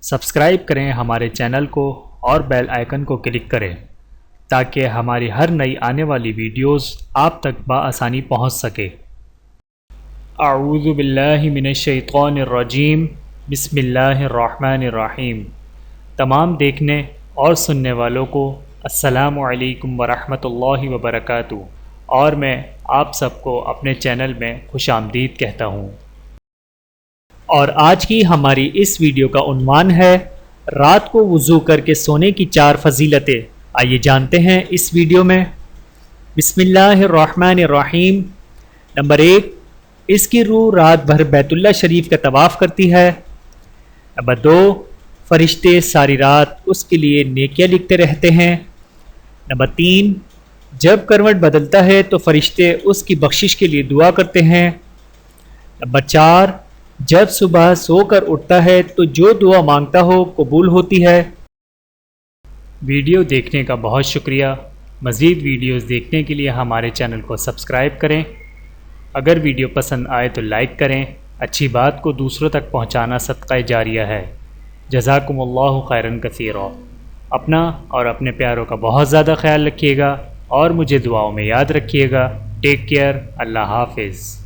Subscribe کریں ہمارے channel کو اور بیل آئیکن کو کلک کریں تاکہ ہماری ہر نئی آنے والی ویڈیوز آپ تک بآسانی پہنچ سکے۔ اعوذ باللہ من الشیطان الرجیم، بسم اللہ الرحمن الرحیم۔ تمام دیکھنے اور سننے والوں کو السلام علیکم ورحمۃ اللہ وبرکاتہ، اور میں آپ سب کو اپنے چینل میں خوش آمدید کہتا ہوں۔ اور آج کی ہماری اس ویڈیو کا عنوان ہے رات کو وضو کر کے سونے کی 4 فضیلتیں۔ آئیے جانتے ہیں اس ویڈیو میں۔ بسم اللہ الرحمن الرحیم۔ نمبر 1، اس کی روح رات بھر بیت اللہ شریف کا طواف کرتی ہے۔ نمبر 2، فرشتے ساری رات اس کے لیے نیکیاں لکھتے رہتے ہیں۔ نمبر 3، جب کروٹ بدلتا ہے تو فرشتے اس کی بخشش کے لیے دعا کرتے ہیں۔ نمبر 4، جب صبح سو کر اٹھتا ہے تو جو دعا مانگتا ہو قبول ہوتی ہے۔ ویڈیو دیکھنے کا بہت شکریہ۔ مزید ویڈیوز دیکھنے کے لیے ہمارے چینل کو سبسکرائب کریں۔ اگر ویڈیو پسند آئے تو لائک کریں۔ اچھی بات کو دوسروں تک پہنچانا صدقہ جاریہ ہے۔ جزاکم اللہ خیرا کثیرا۔ اپنا اور اپنے پیاروں کا بہت زیادہ خیال رکھیے گا اور مجھے دعاؤں میں یاد رکھیے گا۔ Take care. اللہ حافظ۔